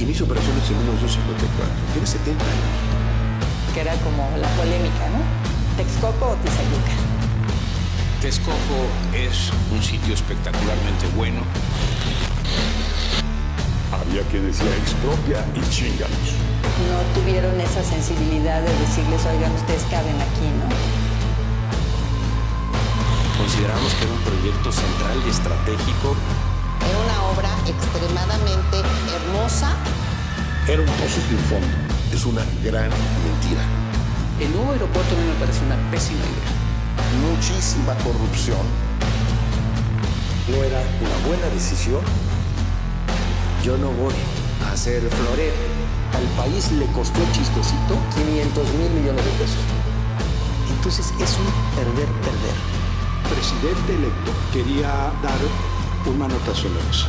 Inicia operaciones en 1954. Tiene 70 años. Que era como la polémica, ¿no? ¿Texcoco o Tizayuca? Texcoco es un sitio espectacularmente bueno. Había quien decía expropia y chinganos. No tuvieron esa sensibilidad de decirles, oigan, ustedes caben aquí, ¿no? Consideramos que era un proyecto central y estratégico. Era una obra extremadamente hermosa. Era un pozo sin fondo. Es una gran mentira. El nuevo aeropuerto a mí me parece una pésima idea. Muchísima corrupción. No era una buena decisión. Yo no voy a hacer florero. Al país le costó chistosito 500,000 millones de pesos. Entonces es un perder. El presidente electo quería dar un manotazo en la mesa.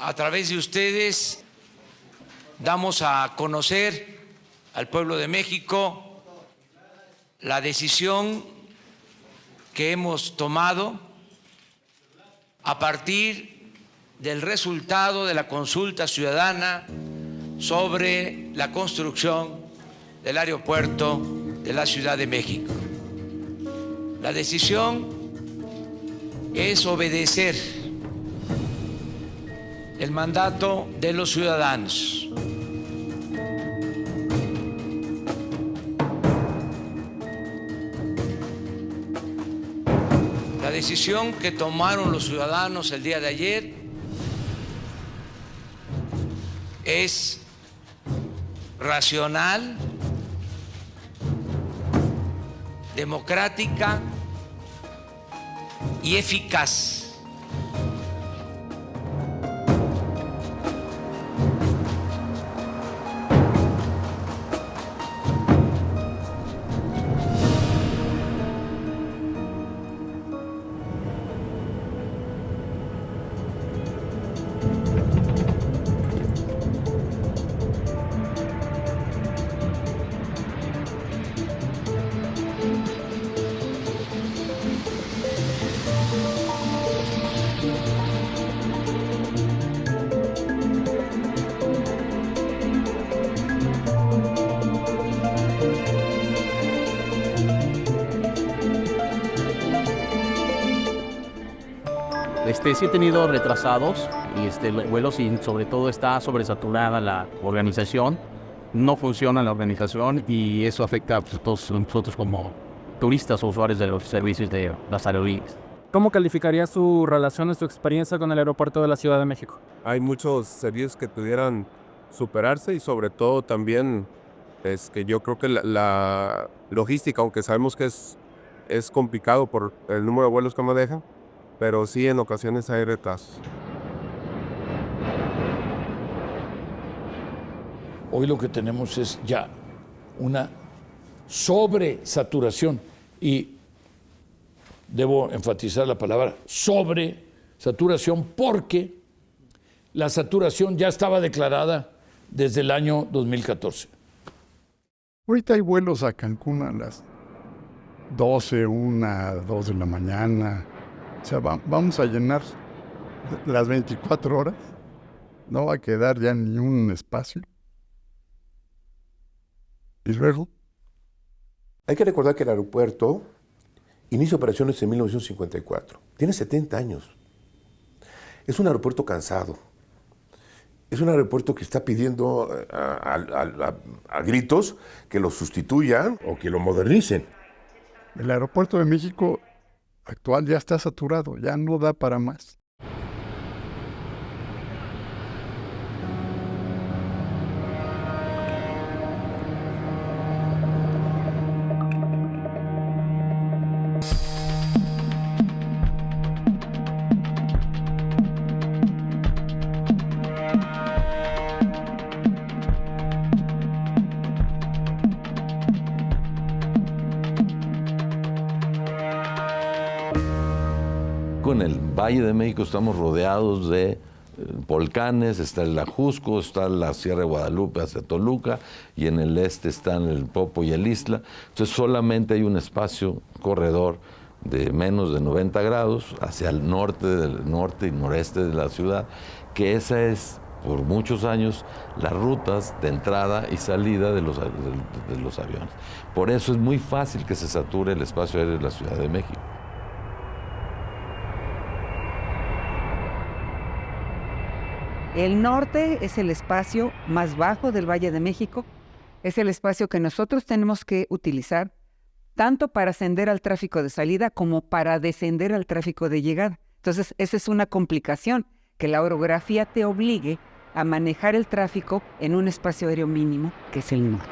A través de ustedes damos a conocer al pueblo de México la decisión que hemos tomado a partir del resultado de la consulta ciudadana sobre la construcción del aeropuerto de la Ciudad de México. La decisión es obedecer el mandato de los ciudadanos. La decisión que tomaron los ciudadanos el día de ayer es racional, democrática y eficaz. Sí he tenido retrasados y vuelos y sobre todo está sobresaturada la organización, no funciona la organización y eso afecta a todos nosotros como turistas o usuarios de los servicios de las aerolíneas. ¿Cómo calificaría su relación, su experiencia con el aeropuerto de la Ciudad de México? Hay muchos servicios que pudieran superarse y sobre todo también es que yo creo que la logística, aunque sabemos que es complicado por el número de vuelos que manejan, pero sí en ocasiones hay retrasos. Hoy lo que tenemos es ya una sobresaturación y debo enfatizar la palabra sobresaturación porque la saturación ya estaba declarada desde el año 2014. Ahorita hay vuelos a Cancún a las 12, 1, 2 de la mañana. O sea, vamos a llenar las 24 horas. No va a quedar ya ni un espacio. Y luego. Hay que recordar que el aeropuerto inicia operaciones en 1954. Tiene 70 años. Es un aeropuerto cansado. Es un aeropuerto que está pidiendo a gritos que lo sustituyan o que lo modernicen. El aeropuerto de México actual ya está saturado, ya no da para más. En el Valle de México estamos rodeados de volcanes, está el Ajusco, está la Sierra de Guadalupe hacia Toluca, y en el este están el Popo y el Ixtla. Entonces solamente hay un espacio corredor de menos de 90 grados hacia el norte y noreste de la ciudad, que esa es por muchos años las rutas de entrada y salida de los aviones. Por eso es muy fácil que se sature el espacio aéreo de la Ciudad de México. El norte es el espacio más bajo del Valle de México, es el espacio que nosotros tenemos que utilizar tanto para ascender al tráfico de salida como para descender al tráfico de llegada. Entonces, esa es una complicación, que la orografía te obligue a manejar el tráfico en un espacio aéreo mínimo, que es el norte.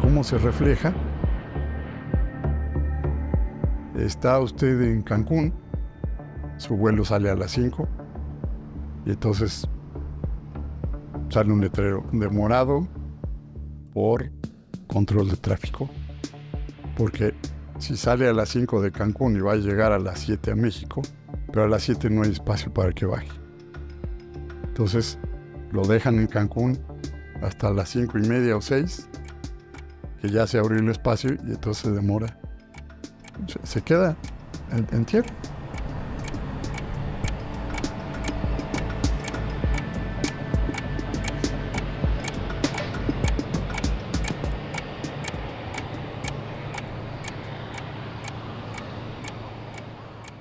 ¿Cómo se refleja? Está usted en Cancún, su vuelo sale a las 5 y entonces sale un letrero demorado por control de tráfico, porque si sale a las 5 de Cancún y va a llegar a las 7 a México, pero a las 7 no hay espacio para que baje. Entonces lo dejan en Cancún hasta las 5:30 o 6, que ya se abrió el espacio y entonces se demora. Se queda en tierra.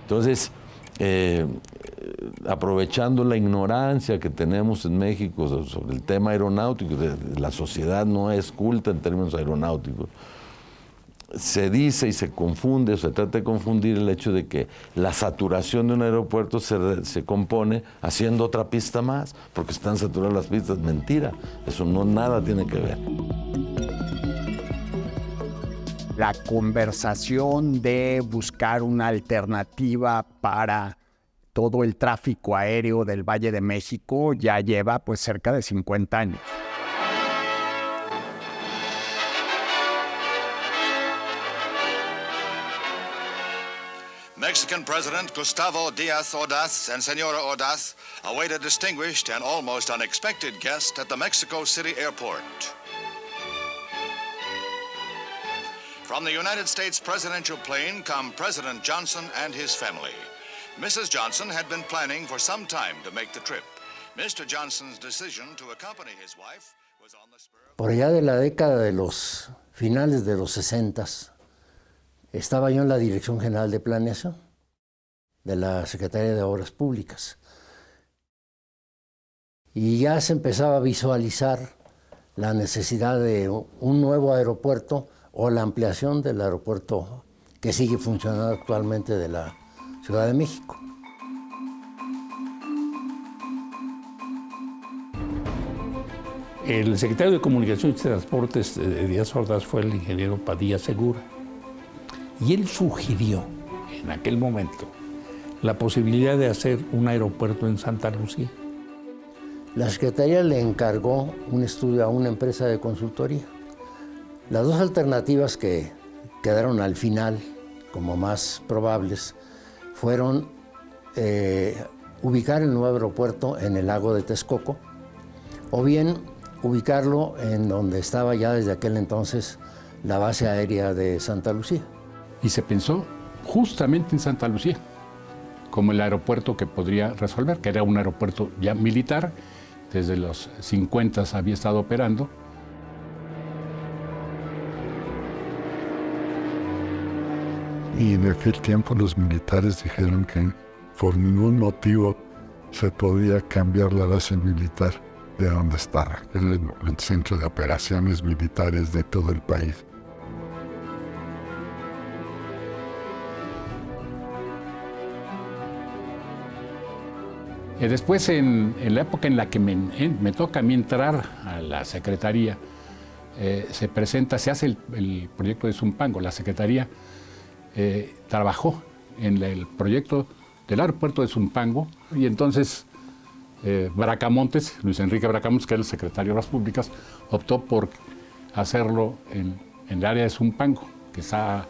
Entonces, aprovechando la ignorancia que tenemos en México sobre el tema aeronáutico, la sociedad no es culta en términos aeronáuticos, se dice y se confunde, o se trata de confundir el hecho de que la saturación de un aeropuerto se compone haciendo otra pista más, porque están saturadas las pistas. Mentira, eso nada tiene que ver. La conversación de buscar una alternativa para todo el tráfico aéreo del Valle de México ya lleva pues cerca de 50 años. Mexican President Gustavo Díaz Ordaz and Senora Ordaz await a distinguished and almost unexpected guest at the Mexico City airport. From the United States presidential plane come President Johnson and his family. Mrs. Johnson had been planning for some time to make the trip. Mr. Johnson's decision to accompany his wife was on the spur of... Por allá de la década de los finales de los 60s, estaba yo en la Dirección General de Planeación de la Secretaría de Obras Públicas. Y ya se empezaba a visualizar la necesidad de un nuevo aeropuerto o la ampliación del aeropuerto que sigue funcionando actualmente de la Ciudad de México. El secretario de Comunicaciones y Transportes de Díaz Ordaz fue el ingeniero Padilla Segura. Y él sugirió, en aquel momento, la posibilidad de hacer un aeropuerto en Santa Lucía. La Secretaría le encargó un estudio a una empresa de consultoría. Las dos alternativas que quedaron al final como más probables fueron ubicar el nuevo aeropuerto en el lago de Texcoco o bien ubicarlo en donde estaba ya desde aquel entonces la base aérea de Santa Lucía. Y se pensó justamente en Santa Lucía como el aeropuerto que podría resolver, que era un aeropuerto ya militar, desde los 50 había estado operando. Y en aquel tiempo los militares dijeron que por ningún motivo se podía cambiar la base militar de donde estaba, el centro de operaciones militares de todo el país. Después, en la época en la que me toca a mí entrar a la Secretaría, se hace el proyecto de Zumpango. La Secretaría trabajó en el proyecto del aeropuerto de Zumpango y entonces Bracamontes, Luis Enrique Bracamontes, que era el secretario de Obras Públicas, optó por hacerlo en el área de Zumpango, que está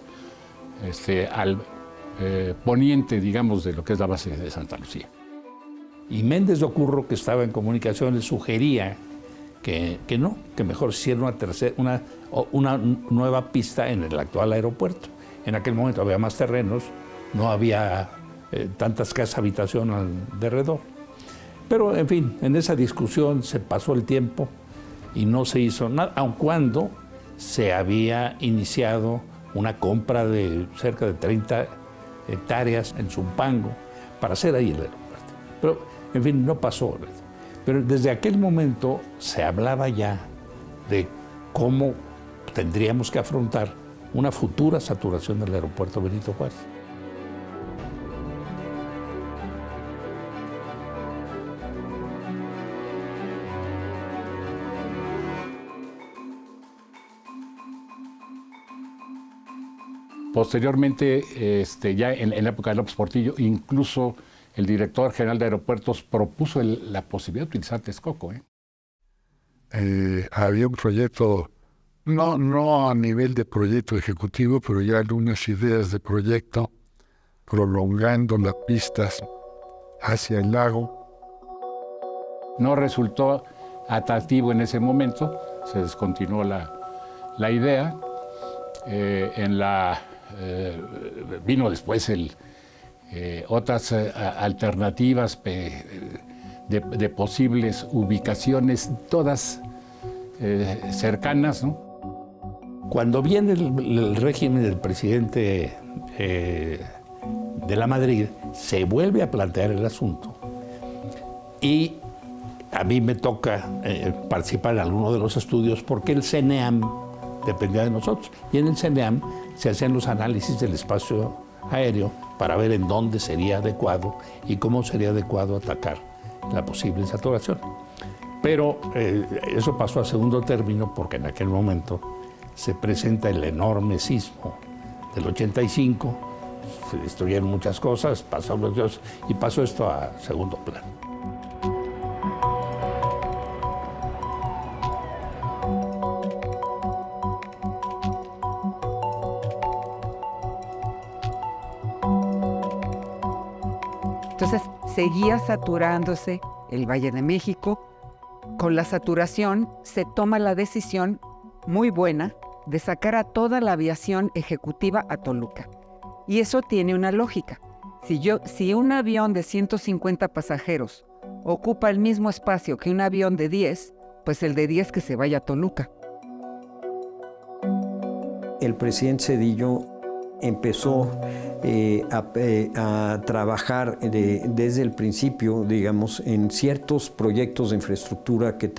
poniente, digamos, de lo que es la base de Santa Lucía. Y Méndez de Ocurro, que estaba en comunicaciones, sugería que mejor se hiciera una nueva pista en el actual aeropuerto. En aquel momento había más terrenos, no había tantas casas habitación alrededor. Pero, en fin, en esa discusión se pasó el tiempo y no se hizo nada, aun cuando se había iniciado una compra de cerca de 30 hectáreas en Zumpango para hacer ahí el aeropuerto. Pero, en fin, no pasó. Pero desde aquel momento se hablaba ya de cómo tendríamos que afrontar una futura saturación del aeropuerto Benito Juárez. Posteriormente, ya en la época de López Portillo, incluso el director general de aeropuertos propuso la posibilidad de utilizar Texcoco. Había un proyecto, no a nivel de proyecto ejecutivo, pero ya algunas ideas de proyecto prolongando las pistas hacia el lago. No resultó atractivo en ese momento, se descontinuó la idea. Vino después otras alternativas de posibles ubicaciones, todas cercanas, ¿no? Cuando viene el régimen del presidente de la Madrid, se vuelve a plantear el asunto y a mí me toca participar en alguno de los estudios porque el CENEAM dependía de nosotros. Y en el CENEAM se hacían los análisis del espacio aéreo para ver en dónde sería adecuado y cómo sería adecuado atacar la posible saturación. Pero eso pasó a segundo término porque en aquel momento se presenta el enorme sismo del 85, se destruyeron muchas cosas, pasó esto a segundo plano. Entonces, seguía saturándose el Valle de México. Con la saturación se toma la decisión muy buena de sacar a toda la aviación ejecutiva a Toluca. Y eso tiene una lógica. Si un avión de 150 pasajeros ocupa el mismo espacio que un avión de 10, pues el de 10 que se vaya a Toluca. El presidente Zedillo empezó a trabajar desde el principio, digamos, en ciertos proyectos de infraestructura que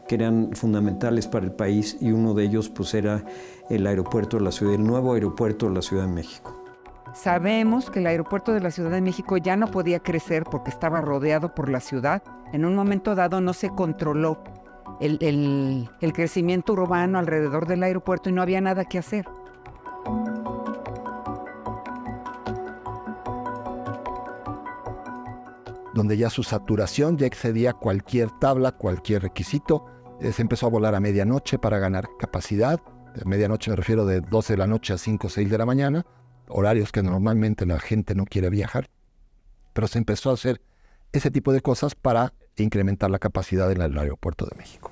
eran fundamentales para el país, y uno de ellos pues era el aeropuerto de la ciudad, el nuevo aeropuerto de la Ciudad de México. Sabemos que el aeropuerto de la Ciudad de México ya no podía crecer porque estaba rodeado por la ciudad. En un momento dado no se controló el crecimiento urbano alrededor del aeropuerto y no había nada que hacer. Donde ya su saturación ya excedía cualquier tabla, cualquier requisito. Se empezó a volar a medianoche para ganar capacidad. De medianoche me refiero de 12 de la noche a 5 o 6 de la mañana, horarios que normalmente la gente no quiere viajar. Pero se empezó a hacer ese tipo de cosas para incrementar la capacidad del aeropuerto de México.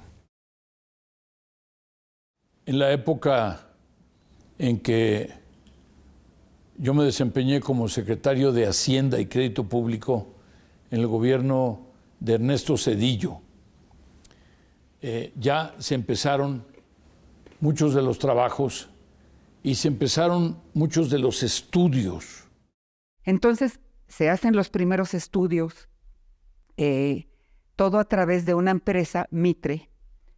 En la época en que yo me desempeñé como secretario de Hacienda y Crédito Público en el gobierno de Ernesto Zedillo, ya se empezaron muchos de los trabajos y se empezaron muchos de los estudios. Entonces se hacen los primeros estudios, todo a través de una empresa, Mitre,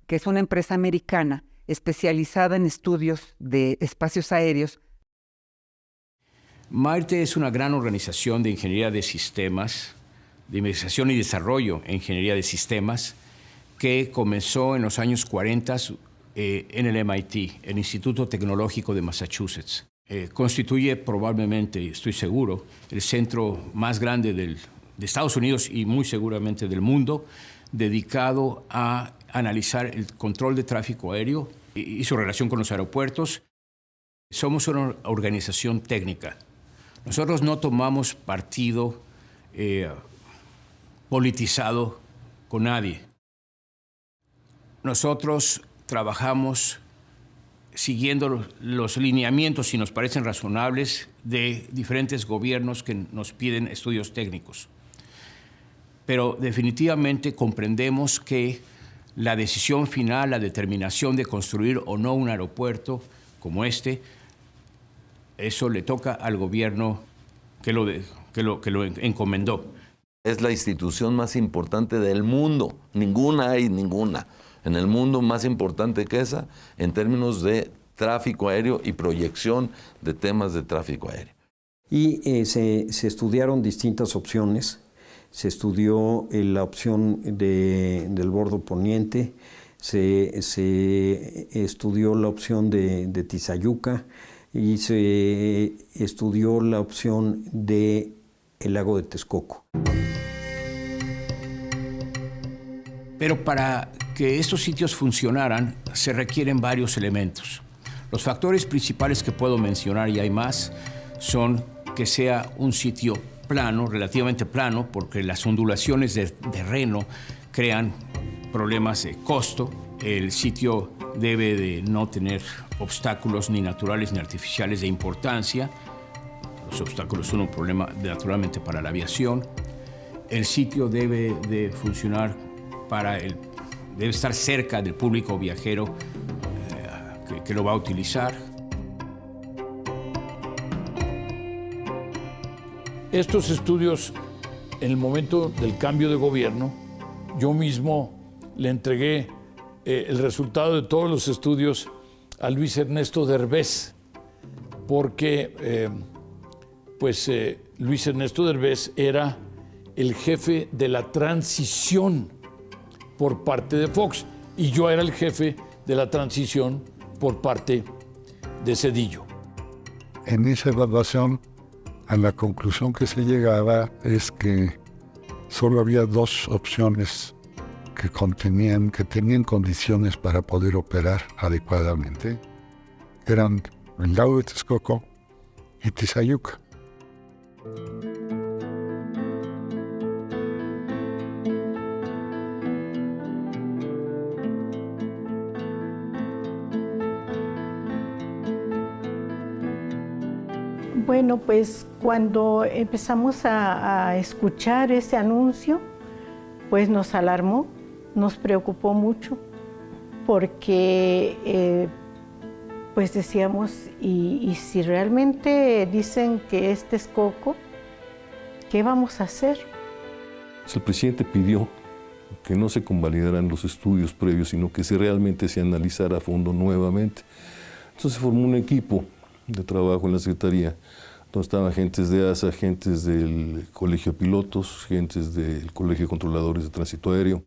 que es una empresa americana especializada en estudios de espacios aéreos. MITRE es una gran organización de ingeniería de sistemas, de investigación y desarrollo en ingeniería de sistemas, que comenzó en los años 40 en el MIT, el Instituto Tecnológico de Massachusetts. Constituye probablemente, estoy seguro, el centro más grande de Estados Unidos y muy seguramente del mundo, dedicado a analizar el control de tráfico aéreo y su relación con los aeropuertos. Somos una organización técnica. Nosotros no tomamos partido politizado con nadie. Nosotros trabajamos siguiendo los lineamientos, si nos parecen razonables, de diferentes gobiernos que nos piden estudios técnicos. Pero definitivamente comprendemos que la decisión final, la determinación de construir o no un aeropuerto como este, eso le toca al gobierno que lo encomendó. Es la institución más importante del mundo. Ninguna hay, ninguna. En el mundo más importante que esa en términos de tráfico aéreo y proyección de temas de tráfico aéreo. Y se estudiaron distintas opciones. Se estudió la opción del bordo poniente, se estudió la opción de Tizayuca y se estudió la opción del lago de Texcoco. Pero para que estos sitios funcionaran, se requieren varios elementos. Los factores principales que puedo mencionar, y hay más, son que sea un sitio plano, relativamente plano, porque las ondulaciones de terreno crean problemas de costo. El sitio debe de no tener obstáculos ni naturales ni artificiales de importancia. Los obstáculos son un problema naturalmente para la aviación. El sitio debe de funcionar debe estar cerca del público viajero que lo va a utilizar. Estos estudios, en el momento del cambio de gobierno, yo mismo le entregué el resultado de todos los estudios a Luis Ernesto Derbez, porque Luis Ernesto Derbez era el jefe de la transición por parte de Fox y yo era el jefe de la transición por parte de Zedillo. En esa evaluación, a la conclusión que se llegaba es que solo había dos opciones que tenían condiciones para poder operar adecuadamente. Eran el lago de Texcoco y Tizayuca. Bueno, pues cuando empezamos a escuchar ese anuncio, pues nos alarmó, nos preocupó mucho, porque pues decíamos, y si realmente dicen que es Texcoco, ¿qué vamos a hacer? El presidente pidió que no se convalidaran los estudios previos, sino que realmente se analizara a fondo nuevamente. Entonces se formó un equipo de trabajo en la Secretaría, donde estaban gentes de ASA, gentes del Colegio de Pilotos, gentes del Colegio de Controladores de Tránsito Aéreo.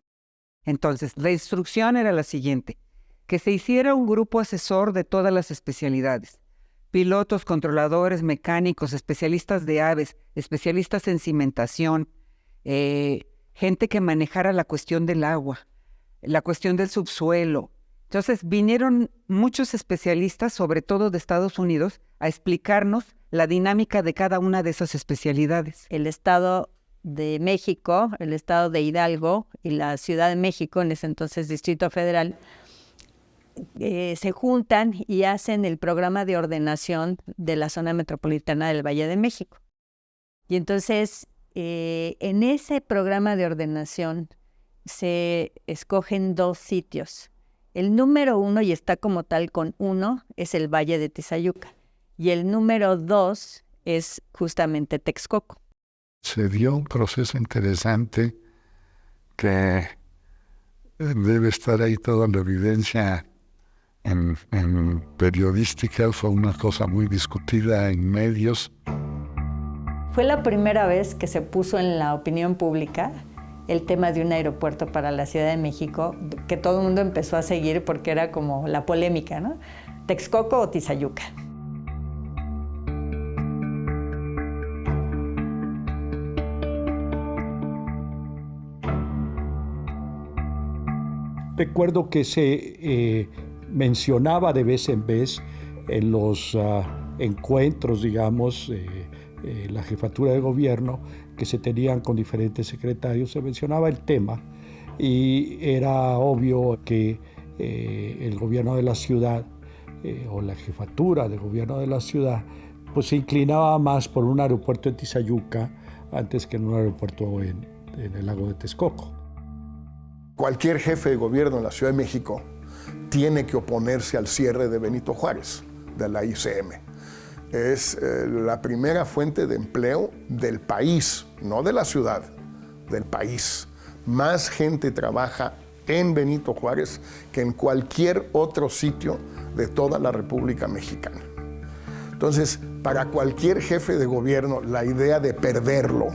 Entonces, la instrucción era la siguiente: que se hiciera un grupo asesor de todas las especialidades. Pilotos, controladores, mecánicos, especialistas de aves, especialistas en cimentación, gente que manejara la cuestión del agua, la cuestión del subsuelo. Entonces vinieron muchos especialistas, sobre todo de Estados Unidos, a explicarnos la dinámica de cada una de esas especialidades. El Estado de México, el Estado de Hidalgo y la Ciudad de México, en ese entonces Distrito Federal, se juntan y hacen el programa de ordenación de la zona metropolitana del Valle de México. Y entonces, en ese programa de ordenación se escogen dos sitios. El número 1, y está como tal con 1, es el Valle de Tizayuca. Y el número 2 es justamente Texcoco. Se dio un proceso interesante que debe estar ahí toda la evidencia en periodística. Fue una cosa muy discutida en medios. Fue la primera vez que se puso en la opinión pública el tema de un aeropuerto para la Ciudad de México, que todo el mundo empezó a seguir porque era como la polémica, ¿no? ¿Texcoco o Tizayuca? Recuerdo que se mencionaba de vez en vez en los encuentros, digamos, la jefatura de gobierno que se tenían con diferentes secretarios, se mencionaba el tema y era obvio que el gobierno de la ciudad o la jefatura de gobierno de la ciudad pues se inclinaba más por un aeropuerto en Tizayuca antes que en un aeropuerto en el lago de Texcoco. Cualquier jefe de gobierno en la Ciudad de México tiene que oponerse al cierre de Benito Juárez, de la ICM. Es la primera fuente de empleo del país, no de la ciudad, del país. Más gente trabaja en Benito Juárez que en cualquier otro sitio de toda la República Mexicana. Entonces, para cualquier jefe de gobierno, la idea de perderlo,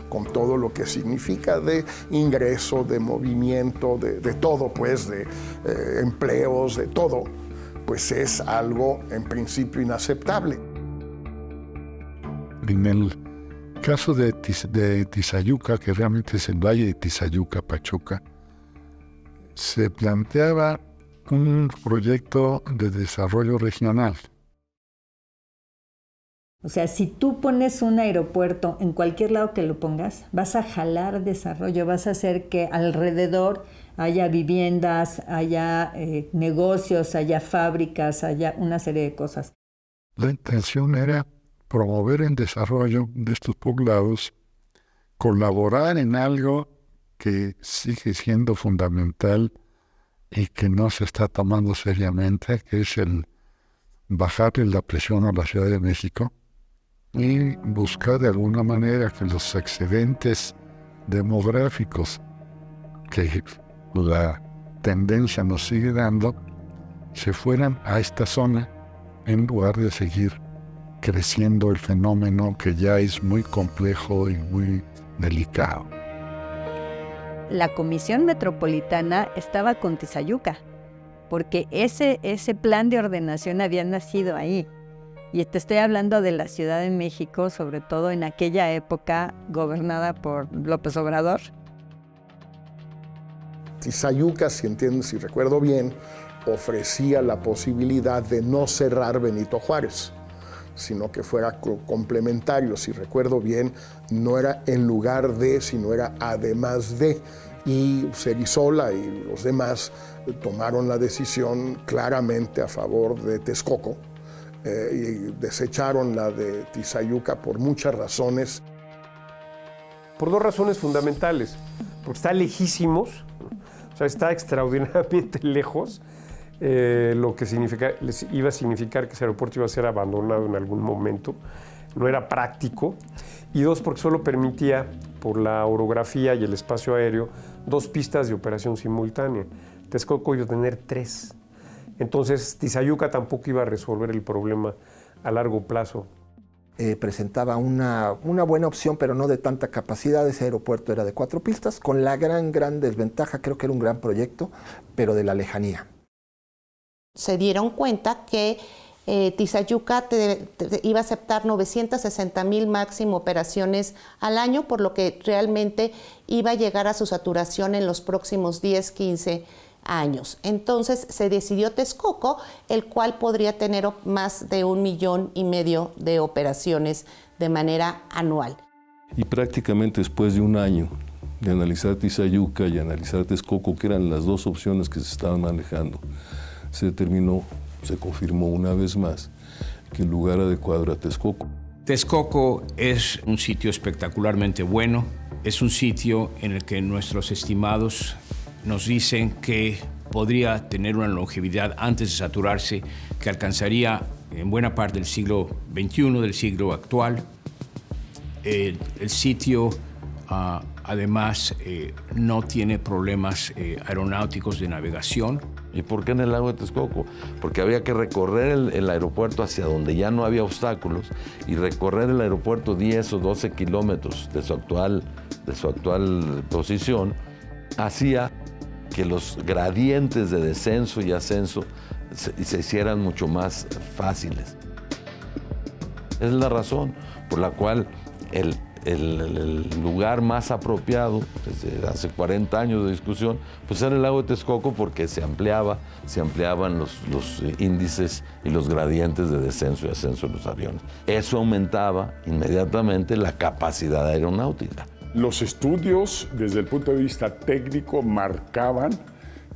con todo lo que significa de ingreso, de movimiento, de todo, pues, de empleos, de todo, pues es algo en principio inaceptable. En el caso de Tizayuca, que realmente es el Valle de Tizayuca, Pachuca, se planteaba un proyecto de desarrollo regional. O sea, si tú pones un aeropuerto en cualquier lado que lo pongas, vas a jalar desarrollo, vas a hacer que alrededor haya viviendas, haya negocios, haya fábricas, haya una serie de cosas. La intención era promover el desarrollo de estos poblados, colaborar en algo que sigue siendo fundamental y que no se está tomando seriamente, que es el bajarle la presión a la Ciudad de México y buscar de alguna manera que los excedentes demográficos que la tendencia nos sigue dando se fueran a esta zona en lugar de seguir creciendo el fenómeno que ya es muy complejo y muy delicado. La Comisión Metropolitana estaba con Tizayuca, porque ese plan de ordenación había nacido ahí. Y te estoy hablando de la Ciudad de México, sobre todo en aquella época gobernada por López Obrador. Tizayuca, si recuerdo bien, ofrecía la posibilidad de no cerrar Benito Juárez, sino que fuera complementario. Si recuerdo bien, no era en lugar de, sino era además de. Y Cerizola y los demás tomaron la decisión claramente a favor de Texcoco y desecharon la de Tizayuca por muchas razones. Por dos razones fundamentales, porque está lejísimos, o sea, está extraordinariamente lejos, lo que les iba a significar que ese aeropuerto iba a ser abandonado en algún momento, no era práctico, y dos, porque solo permitía, por la orografía y el espacio aéreo, 2 pistas de operación simultánea. Texcoco iba a tener 3. Entonces, Tizayuca tampoco iba a resolver el problema a largo plazo. Presentaba una buena opción, pero no de tanta capacidad. Ese aeropuerto era de 4 pistas, con la gran desventaja, creo que era un gran proyecto, pero de la lejanía. Se dieron cuenta que Tizayuca iba a aceptar 960,000 máximo operaciones al año, por lo que realmente iba a llegar a su saturación en los próximos 10, 15 años. Entonces se decidió Texcoco, el cual podría tener más de 1,5 millones de operaciones de manera anual. Y prácticamente después de un año de analizar Tizayuca y analizar Texcoco, que eran las dos opciones que se estaban manejando, se confirmó una vez más que el lugar adecuado era Texcoco. Texcoco es un sitio espectacularmente bueno, es un sitio en el que nuestros estimados nos dicen que podría tener una longevidad antes de saturarse que alcanzaría en buena parte del siglo XXI, del siglo actual. El sitio además no tiene problemas aeronáuticos de navegación. ¿Y por qué en el lago de Texcoco? Porque había que recorrer el aeropuerto hacia donde ya no había obstáculos y recorrer el aeropuerto 10 o 12 kilómetros de su actual posición hacía que los gradientes de descenso y ascenso se hicieran mucho más fáciles. Esa es la razón por la cual el lugar más apropiado, desde hace 40 años de discusión, pues era el lago de Texcoco porque se ampliaban los índices y los gradientes de descenso y ascenso de los aviones. Eso aumentaba inmediatamente la capacidad aeronáutica. Los estudios desde el punto de vista técnico marcaban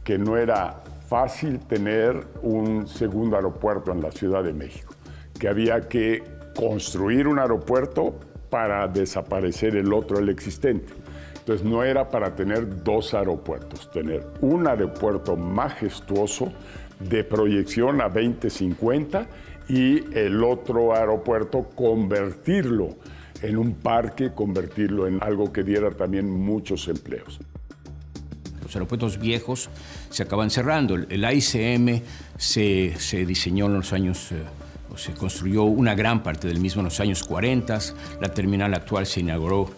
que no era fácil tener un segundo aeropuerto en la Ciudad de México, que había que construir un aeropuerto para desaparecer el otro, el existente. Entonces no era para tener dos aeropuertos, tener un aeropuerto majestuoso de proyección a 2050 y el otro aeropuerto convertirlo en un parque, convertirlo en algo que diera también muchos empleos. Los aeropuertos viejos se acaban cerrando. El AICM se diseñó en los años, se construyó una gran parte del mismo en los años 40. La terminal actual se inauguró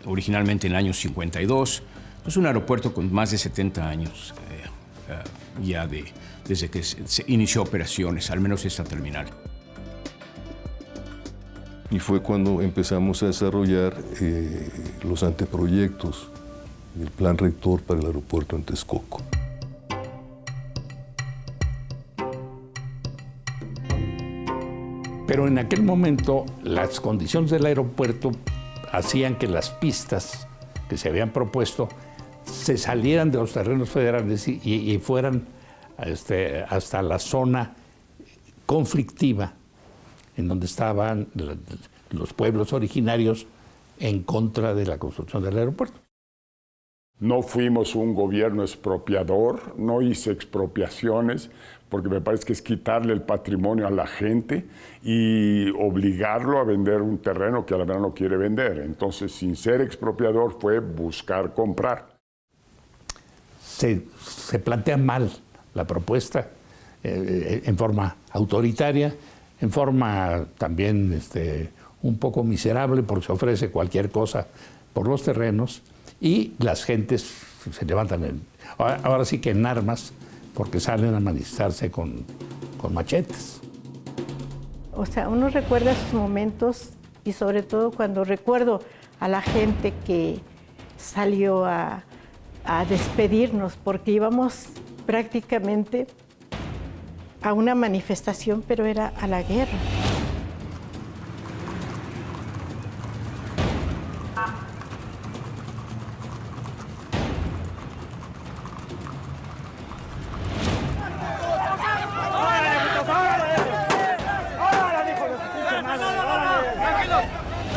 originalmente en el año 52. Es un aeropuerto con más de 70 años ya desde que se inició operaciones, al menos esta terminal. Y fue cuando empezamos a desarrollar los anteproyectos del plan rector para el aeropuerto en Texcoco. Pero en aquel momento las condiciones del aeropuerto hacían que las pistas que se habían propuesto se salieran de los terrenos federales y fueran hasta la zona conflictiva en donde estaban los pueblos originarios en contra de la construcción del aeropuerto. No fuimos un gobierno expropiador, no hice expropiaciones, porque me parece que es quitarle el patrimonio a la gente y obligarlo a vender un terreno que a la verdad no quiere vender. Entonces, sin ser expropiador, fue buscar comprar. Se plantea mal la propuesta en forma autoritaria, en forma también un poco miserable, porque se ofrece cualquier cosa por los terrenos y las gentes se levantan ahora sí que en armas, porque salen a manifestarse con machetes. O sea, uno recuerda esos momentos y sobre todo cuando recuerdo a la gente que salió a despedirnos, porque íbamos prácticamente a una manifestación, pero era a la guerra.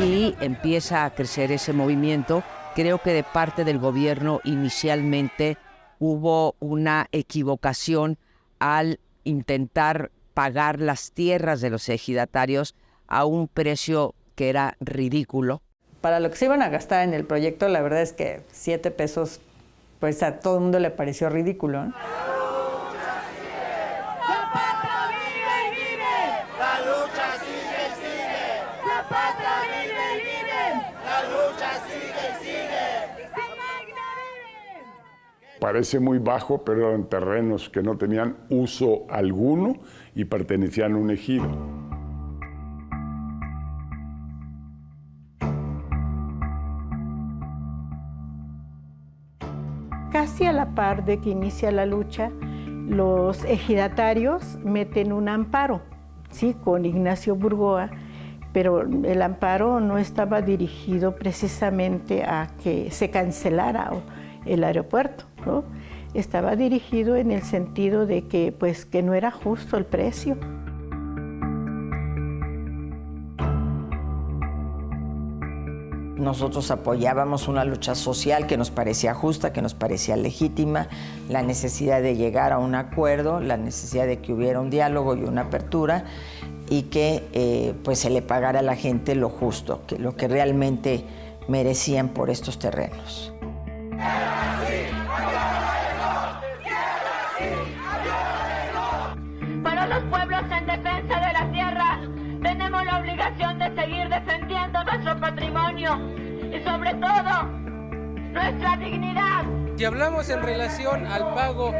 Y empieza a crecer ese movimiento. Creo que de parte del gobierno inicialmente hubo una equivocación al intentar pagar las tierras de los ejidatarios a un precio que era ridículo. Para lo que se iban a gastar en el proyecto, la verdad es que 7 pesos, pues a todo el mundo le pareció ridículo, ¿no? Parece muy bajo, pero eran terrenos que no tenían uso alguno y pertenecían a un ejido. Casi a la par de que inicia la lucha, los ejidatarios meten un amparo, ¿sí?, con Ignacio Burgoa, pero el amparo no estaba dirigido precisamente a que se cancelara el aeropuerto, ¿no? Estaba dirigido en el sentido de que, pues, que no era justo el precio. Nosotros apoyábamos una lucha social que nos parecía justa, que nos parecía legítima, la necesidad de llegar a un acuerdo, la necesidad de que hubiera un diálogo y una apertura y que pues se le pagara a la gente lo justo, que lo que realmente merecían por estos terrenos. Para los pueblos en defensa de la tierra, tenemos la obligación de seguir defendiendo nuestro patrimonio y sobre todo nuestra dignidad. Si hablamos en relación al pago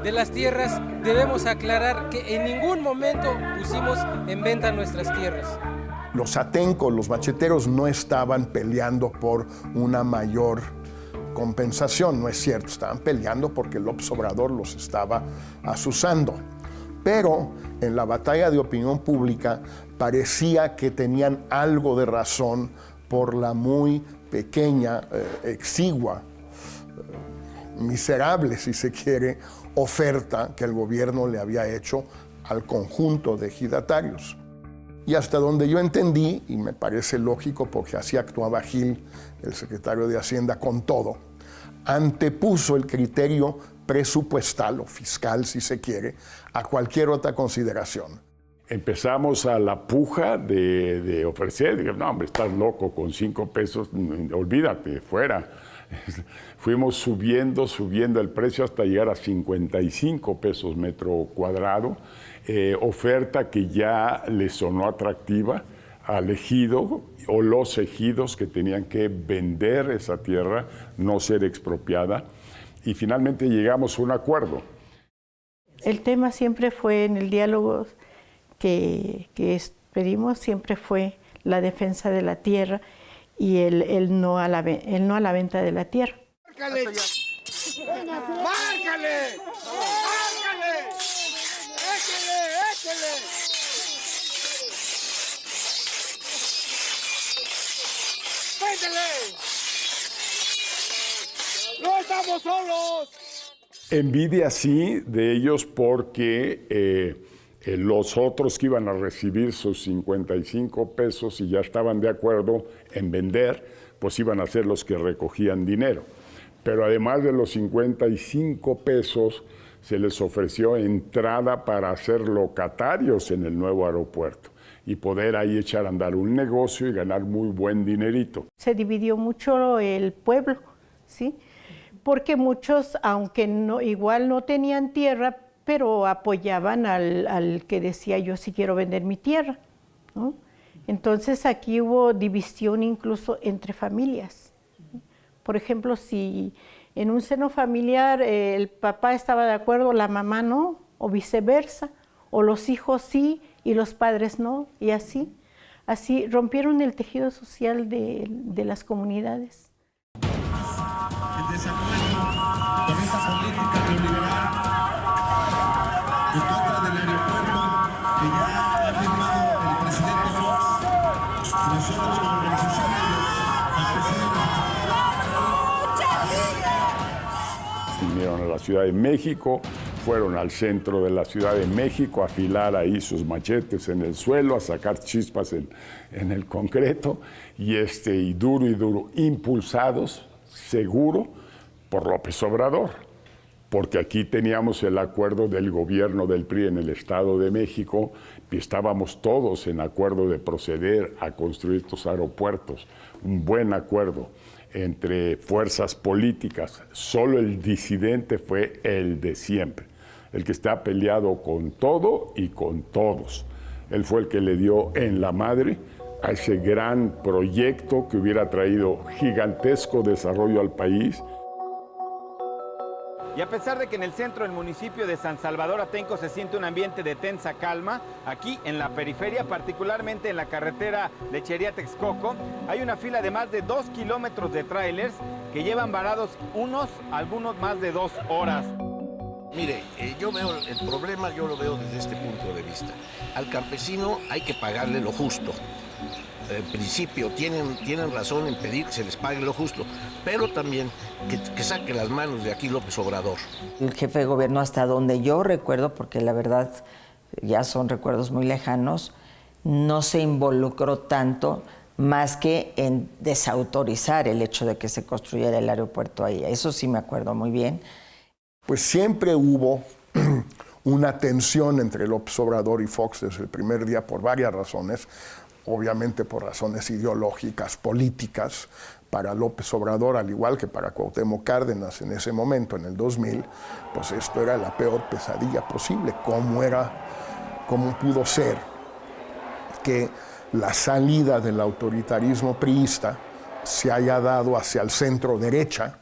de las tierras, debemos aclarar que en ningún momento pusimos en venta nuestras tierras. Los atencos, los macheteros no estaban peleando por una mayor compensación, no es cierto, estaban peleando porque López Obrador los estaba azuzando. Pero en la batalla de opinión pública parecía que tenían algo de razón por la muy pequeña, exigua, miserable, si se quiere, oferta que el gobierno le había hecho al conjunto de ejidatarios. Y hasta donde yo entendí, y me parece lógico porque así actuaba Gil, el secretario de Hacienda, con todo, antepuso el criterio presupuestal o fiscal, si se quiere, a cualquier otra consideración. Empezamos a la puja de ofrecer. Dije, no, hombre, estás loco, con 5 pesos, olvídate, fuera. Fuimos subiendo el precio hasta llegar a 55 pesos metro cuadrado, oferta que ya le sonó atractiva al ejido o los ejidos que tenían que vender esa tierra, no ser expropiada, y finalmente llegamos a un acuerdo. El tema siempre fue en el diálogo que pedimos, siempre fue la defensa de la tierra y el no a la venta de la tierra. ¡Márcale! ¡Márcale! ¡Márcale! ¡Échale! ¡Pétele! ¡No estamos solos! Envidia sí de ellos porque los otros que iban a recibir sus 55 pesos y ya estaban de acuerdo en vender, pues iban a ser los que recogían dinero. Pero además de los 55 pesos, se les ofreció entrada para ser locatarios en el nuevo aeropuerto y poder ahí echar a andar un negocio y ganar muy buen dinerito. Se dividió mucho el pueblo, ¿sí? Porque muchos, aunque igual no tenían tierra, pero apoyaban al que decía yo sí quiero vender mi tierra, ¿no? Entonces aquí hubo división incluso entre familias. Por ejemplo, si en un seno familiar el papá estaba de acuerdo, la mamá no, o viceversa, o los hijos sí y los padres no, y así rompieron el tejido social de las comunidades. El desacuerdo con esta política neoliberal en contra del aeropuerto que ya ha firmado el presidente Fox, nosotros como organización Vinieron a la Ciudad de México, fueron al centro de la Ciudad de México a afilar ahí sus machetes en el suelo, a sacar chispas en el concreto y duro, impulsados, seguro, por López Obrador, porque aquí teníamos el acuerdo del gobierno del PRI en el Estado de México y estábamos todos en acuerdo de proceder a construir estos aeropuertos, un buen acuerdo entre fuerzas políticas. Solo el disidente fue el de siempre, el que está peleado con todo y con todos. Él fue el que le dio en la madre a ese gran proyecto que hubiera traído gigantesco desarrollo al país. Y a pesar de que en el centro del municipio de San Salvador Atenco se siente un ambiente de tensa calma, aquí en la periferia, particularmente en la carretera Lechería-Texcoco, hay una fila de más de 2 kilómetros de tráilers que llevan varados algunos más de 2 horas. Mire, yo veo el problema, yo lo veo desde este punto de vista. Al campesino hay que pagarle lo justo. En principio tienen razón en pedir que se les pague lo justo, pero también que saque las manos de aquí López Obrador. El jefe de gobierno, hasta donde yo recuerdo, porque la verdad ya son recuerdos muy lejanos, no se involucró tanto más que en desautorizar el hecho de que se construyera el aeropuerto ahí. Eso sí me acuerdo muy bien. Pues siempre hubo una tensión entre López Obrador y Fox desde el primer día por varias razones. Obviamente por razones ideológicas, políticas. Para López Obrador, al igual que para Cuauhtémoc Cárdenas en ese momento, en el 2000, pues esto era la peor pesadilla posible. ¿Cómo pudo ser que la salida del autoritarismo priista se haya dado hacia el centro derecha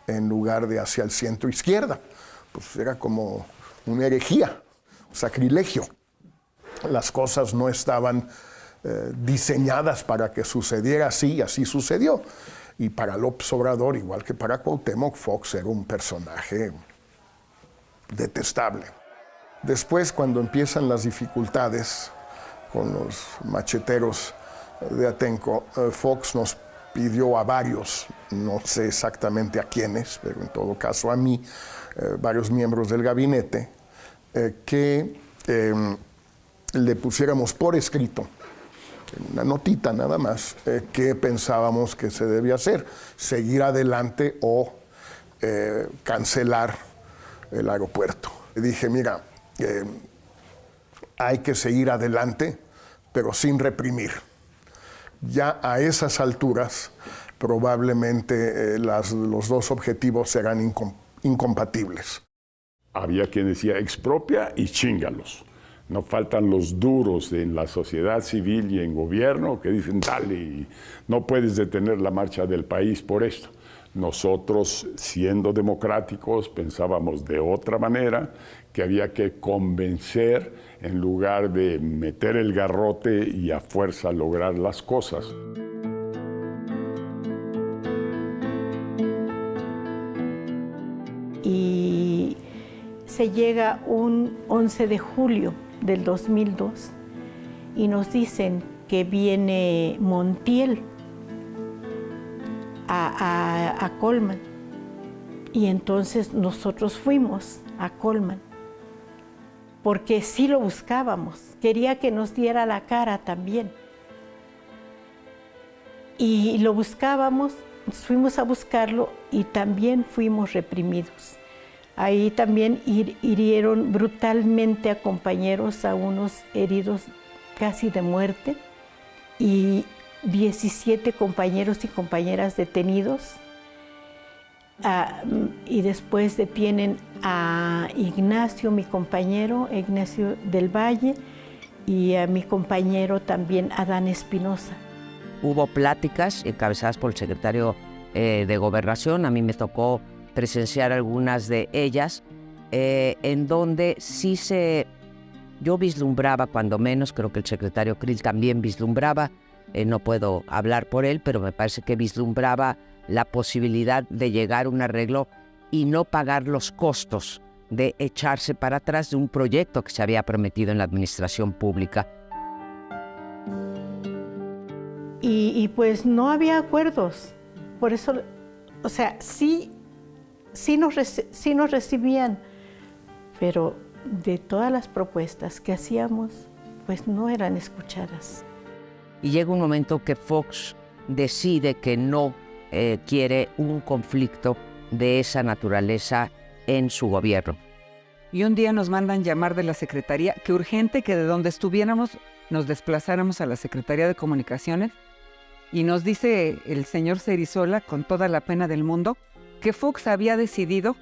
en lugar de hacia el centro izquierda? pues era como una herejía, un sacrilegio. Las cosas no estaban diseñadas para que sucediera así, y así sucedió. Y para López Obrador, igual que para Cuauhtémoc, Fox era un personaje detestable. Después, cuando empiezan las dificultades con los macheteros de Atenco, Fox nos pidió a varios, no sé exactamente a quiénes, pero en todo caso a mí, varios miembros del gabinete, que le pusiéramos por escrito, una notita nada más, qué pensábamos que se debía hacer, seguir adelante o cancelar el aeropuerto. Le dije, mira, hay que seguir adelante, pero sin reprimir. Ya a esas alturas, probablemente los dos objetivos serán incompatibles. Había quien decía expropia y chíngalos. No faltan los duros en la sociedad civil y en gobierno que dicen dale, y no puedes detener la marcha del país por esto. Nosotros, siendo democráticos, pensábamos de otra manera, que había que convencer en lugar de meter el garrote y a fuerza lograr las cosas. Y se llega un 11 de julio del 2002 y nos dicen que viene Montiel a Colman. Y entonces nosotros fuimos a Colman, porque sí lo buscábamos, quería que nos diera la cara también. Y lo buscábamos, fuimos a buscarlo y también fuimos reprimidos. Ahí también hirieron brutalmente a compañeros, a unos heridos casi de muerte, y 17 compañeros y compañeras detenidos. Y después detienen a Ignacio, mi compañero, Ignacio del Valle, y a mi compañero también, Adán Espinosa. Hubo pláticas encabezadas por el secretario de Gobernación, a mí me tocó presenciar algunas de ellas, en donde sí yo vislumbraba, cuando menos, creo que el secretario Krill también vislumbraba, no puedo hablar por él, pero me parece que vislumbraba la posibilidad de llegar a un arreglo y no pagar los costos de echarse para atrás de un proyecto que se había prometido en la administración pública. Y pues no había acuerdos, por eso, o sea, sí nos recibían, pero de todas las propuestas que hacíamos, pues no eran escuchadas. Y llega un momento que Fox decide que no quiere un conflicto de esa naturaleza en su gobierno. Y un día nos mandan llamar de la Secretaría que urgente que de donde estuviéramos nos desplazáramos a la Secretaría de Comunicaciones, y nos dice el señor Cerizola, con toda la pena del mundo, que Fox había decidido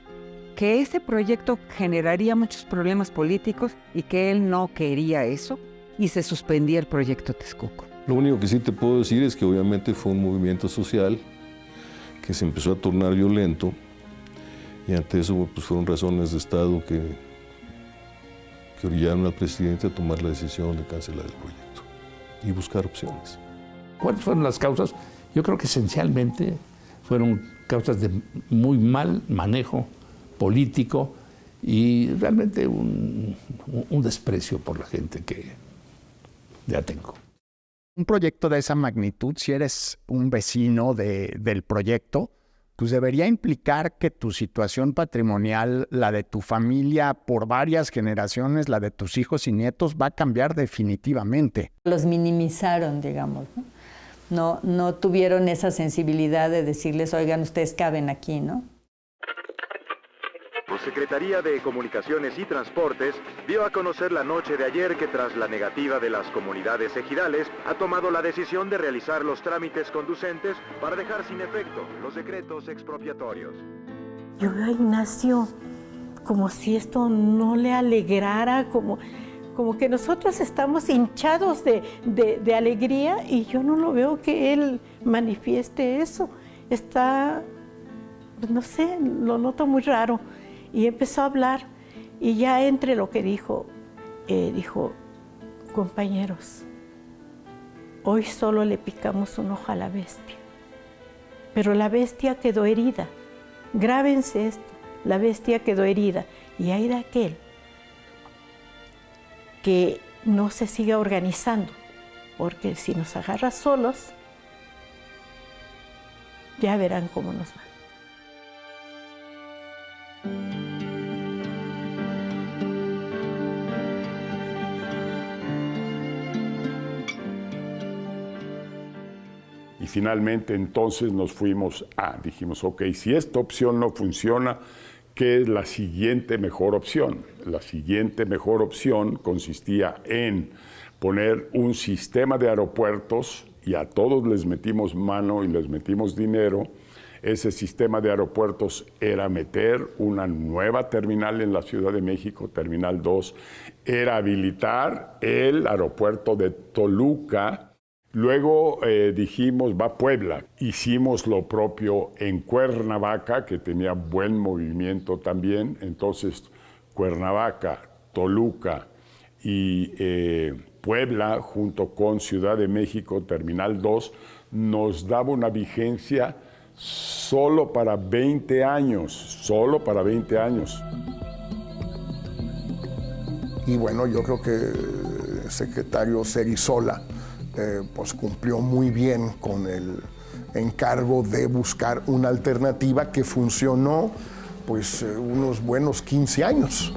que ese proyecto generaría muchos problemas políticos y que él no quería eso, y se suspendía el proyecto Texcoco. Lo único que sí te puedo decir es que obviamente fue un movimiento social que se empezó a tornar violento, y ante eso pues fueron razones de Estado que orillaron al presidente a tomar la decisión de cancelar el proyecto y buscar opciones. ¿Cuáles fueron las causas? Yo creo que esencialmente fueron causas de muy mal manejo político y realmente un desprecio por la gente de Atenco. Un proyecto de esa magnitud, si eres un vecino del proyecto, pues debería implicar que tu situación patrimonial, la de tu familia por varias generaciones, la de tus hijos y nietos, va a cambiar definitivamente. Los minimizaron, digamos, ¿no? No tuvieron esa sensibilidad de decirles, oigan, ustedes caben aquí, ¿no? La Secretaría de Comunicaciones y Transportes dio a conocer la noche de ayer que tras la negativa de las comunidades ejidales ha tomado la decisión de realizar los trámites conducentes para dejar sin efecto los decretos expropiatorios. Yo veo a Ignacio como si esto no le alegrara, como que nosotros estamos hinchados de alegría, y yo no lo veo que él manifieste eso. Está, no sé, lo noto muy raro. Y empezó a hablar y ya entre lo que dijo, dijo, compañeros, hoy solo le picamos un ojo a la bestia, pero la bestia quedó herida. Grábense esto, la bestia quedó herida y hay de aquel que no se siga organizando, porque si nos agarra solos, ya verán cómo nos va. Y finalmente entonces nos fuimos dijimos, ok, si esta opción no funciona, ¿qué es la siguiente mejor opción? La siguiente mejor opción consistía en poner un sistema de aeropuertos, y a todos les metimos mano y les metimos dinero. Ese sistema de aeropuertos era meter una nueva terminal en la Ciudad de México, Terminal 2, era habilitar el aeropuerto de Toluca. Luego dijimos, va Puebla. Hicimos lo propio en Cuernavaca, que tenía buen movimiento también. Entonces, Cuernavaca, Toluca y Puebla, junto con Ciudad de México, Terminal 2, nos daba una vigencia solo para 20 años, solo para 20 años. Y bueno, yo creo que el secretario Cerizola pues cumplió muy bien con el encargo de buscar una alternativa que funcionó pues unos buenos 15 años.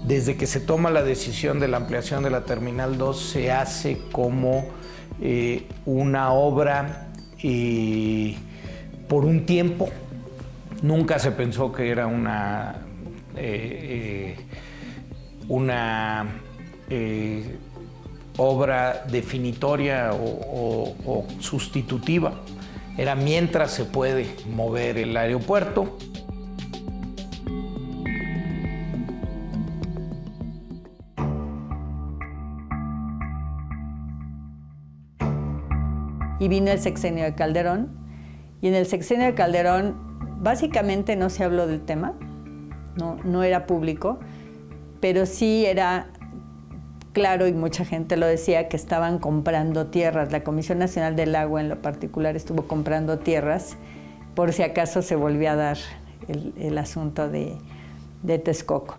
Desde que se toma la decisión de la ampliación de la Terminal 2 se hace como una obra por un tiempo. Nunca se pensó que era una obra definitoria o sustitutiva. Era mientras se puede mover el aeropuerto. Y vino el sexenio de Calderón, y en el sexenio de Calderón básicamente no se habló del tema, no era público, pero sí era claro, y mucha gente lo decía, que estaban comprando tierras. La Comisión Nacional del Agua en lo particular estuvo comprando tierras por si acaso se volvía a dar el asunto de Texcoco.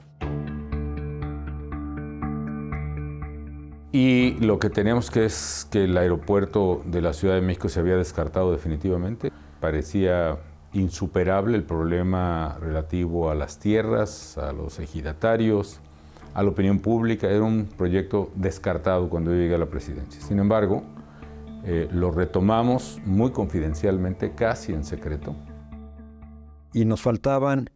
Y lo que teníamos es que el aeropuerto de la Ciudad de México se había descartado definitivamente. Parecía insuperable el problema relativo a las tierras, a los ejidatarios, a la opinión pública. Era un proyecto descartado cuando yo llegué a la presidencia. Sin embargo, lo retomamos muy confidencialmente, casi en secreto. Y nos faltaban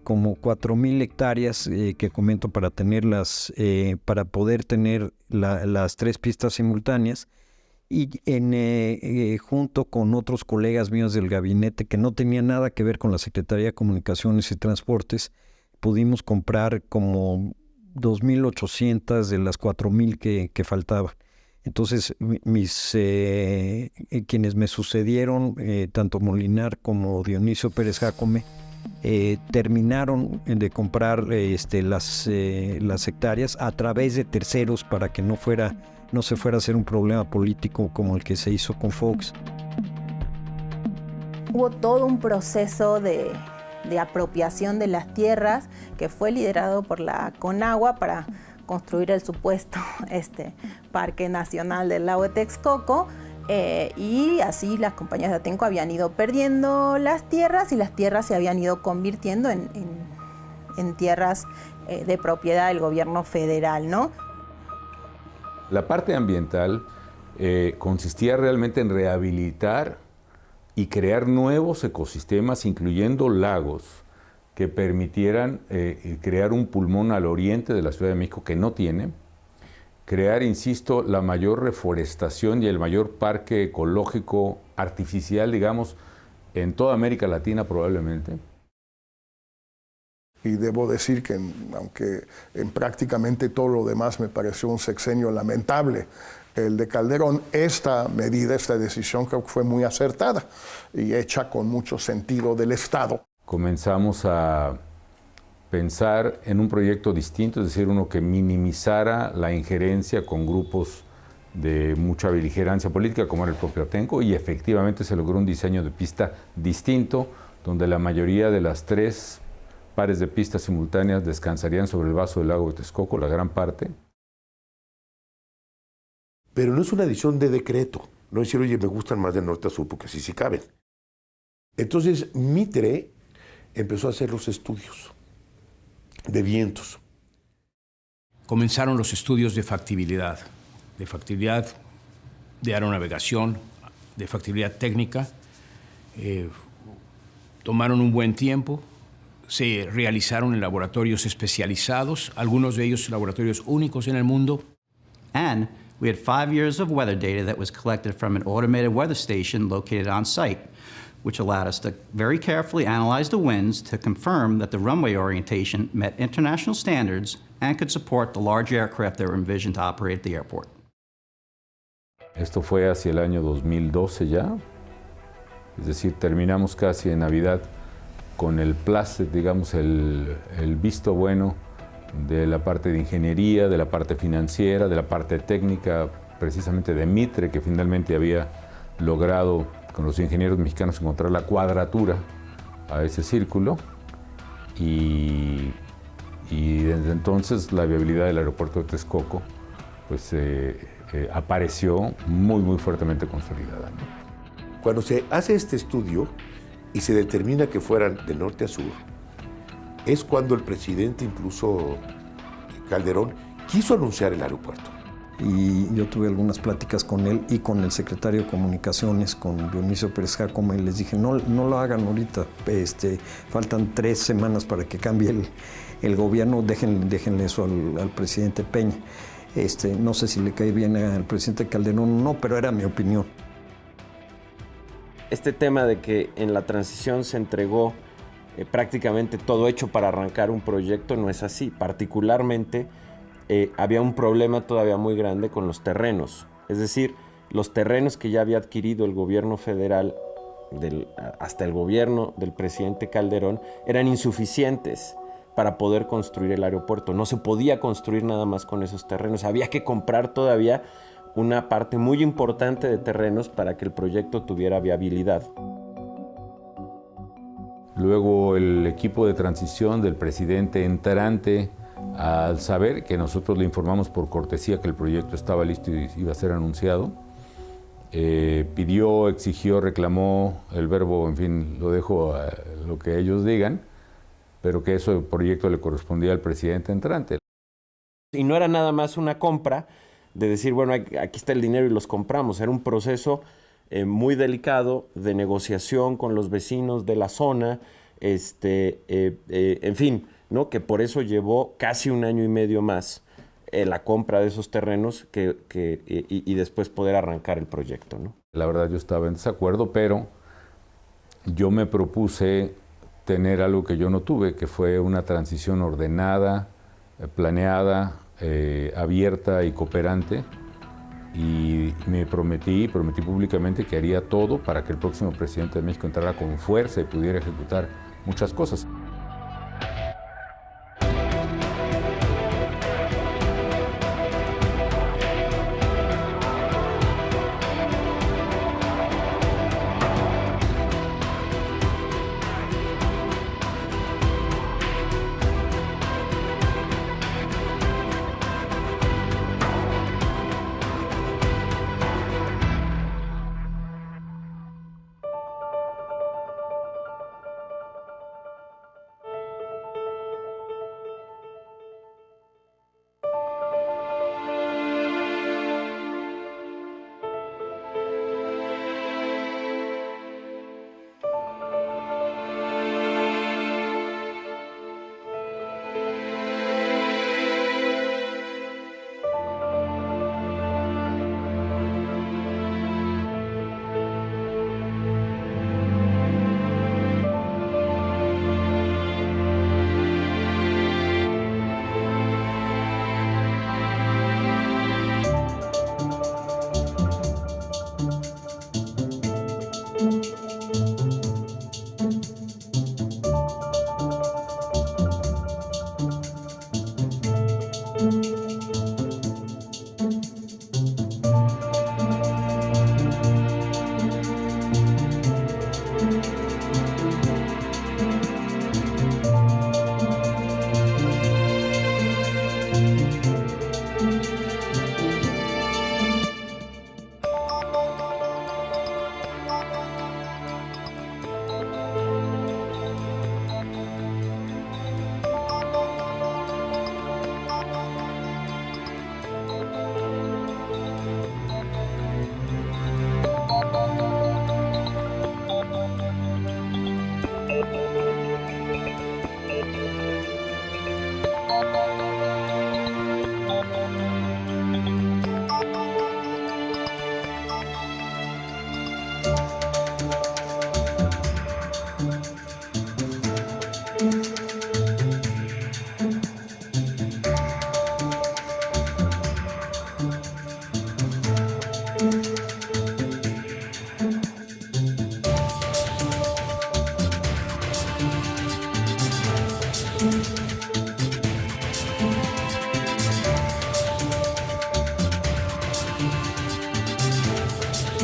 como 4,000 hectáreas que comento para tenerlas, para poder tener las 3 pistas simultáneas, y junto con otros colegas míos del gabinete que no tenían nada que ver con la Secretaría de Comunicaciones y Transportes, pudimos comprar como 2,800 de las 4,000 que faltaban. Entonces, quienes me sucedieron, tanto Molinar como Dionisio Pérez Jácome, terminaron de comprar las hectáreas a través de terceros para que no se fuera a hacer un problema político como el que se hizo con Fox. Hubo todo un proceso de apropiación de las tierras que fue liderado por la Conagua para construir el supuesto Parque Nacional del Lago de Texcoco. Y así las compañías de Atenco habían ido perdiendo las tierras y las tierras se habían ido convirtiendo en tierras de propiedad del gobierno federal, ¿no? La parte ambiental consistía realmente en rehabilitar y crear nuevos ecosistemas, incluyendo lagos, que permitieran crear un pulmón al oriente de la Ciudad de México que no tiene, crear, insisto, la mayor reforestación y el mayor parque ecológico artificial, digamos, en toda América Latina probablemente. Y debo decir que, aunque en prácticamente todo lo demás me pareció un sexenio lamentable, el de Calderón, esta medida, esta decisión creo que fue muy acertada y hecha con mucho sentido del Estado. Comenzamos a pensar en un proyecto distinto, es decir, uno que minimizara la injerencia con grupos de mucha beligerancia política, como era el propio Atenco, y efectivamente se logró un diseño de pista distinto, donde la mayoría de las 3 pares de pistas simultáneas descansarían sobre el vaso del lago de Texcoco, la gran parte. Pero no es una decisión de decreto, no decir, oye, me gustan más de norte a sur, porque así sí caben. Entonces, Mitre empezó a hacer los estudios de vientos. Comenzaron los estudios de factibilidad de aeronavegación, de factibilidad técnica. Tomaron un buen tiempo, se realizaron en laboratorios especializados, algunos de ellos laboratorios únicos en el mundo. And we had 5 years of weather data that was collected from an automated weather station located on site, which allowed us to very carefully analyze the winds to confirm that the runway orientation met international standards and could support the large aircraft that were envisioned to operate at the airport. Esto fue hacia el año 2012 ya, es decir, terminamos casi en Navidad con el plus, digamos, el visto bueno de la parte de ingeniería, de la parte financiera, de la parte técnica, precisamente de Mitre, que finalmente había logrado con los ingenieros mexicanos encontrar la cuadratura a ese círculo, y desde entonces la viabilidad del aeropuerto de Texcoco pues, apareció muy fuertemente consolidada, ¿no? Cuando se hace este estudio y se determina que fueran de norte a sur, es cuando el presidente, incluso Calderón, quiso anunciar el aeropuerto. Y yo tuve algunas pláticas con él y con el secretario de Comunicaciones, con Dionisio Pérez Jácome, y les dije, no lo hagan ahorita, faltan 3 semanas para que cambie el gobierno, déjenle eso al presidente Peña. No sé si le cae bien al presidente Calderón o no, pero era mi opinión. Este tema de que en la transición se entregó prácticamente todo hecho para arrancar un proyecto no es así. Particularmente había un problema todavía muy grande con los terrenos. Es decir, los terrenos que ya había adquirido el gobierno federal hasta el gobierno del presidente Calderón eran insuficientes para poder construir el aeropuerto. No se podía construir nada más con esos terrenos. Había que comprar todavía una parte muy importante de terrenos para que el proyecto tuviera viabilidad. Luego el equipo de transición del presidente entrante, al saber que nosotros le informamos por cortesía que el proyecto estaba listo y iba a ser anunciado, pidió, exigió, reclamó, el verbo, en fin, lo dejo a lo que ellos digan, pero que ese proyecto le correspondía al presidente entrante. Y no era nada más una compra de decir, bueno, aquí está el dinero y los compramos. Era un proceso muy delicado de negociación con los vecinos de la zona, en fin, ¿no? Que por eso llevó casi 1 año y medio más la compra de esos terrenos y después poder arrancar el proyecto, ¿no? La verdad yo estaba en desacuerdo, pero yo me propuse tener algo que yo no tuve, que fue una transición ordenada, planeada, abierta y cooperante, y me prometí públicamente que haría todo para que el próximo presidente de México entrara con fuerza y pudiera ejecutar muchas cosas.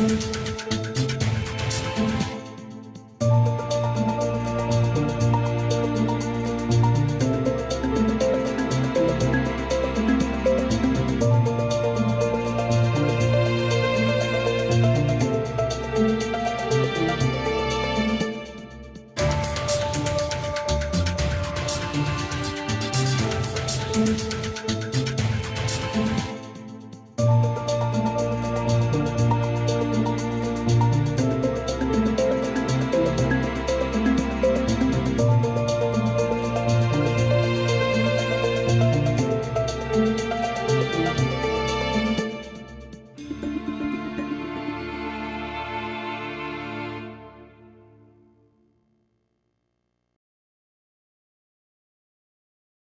Thank you.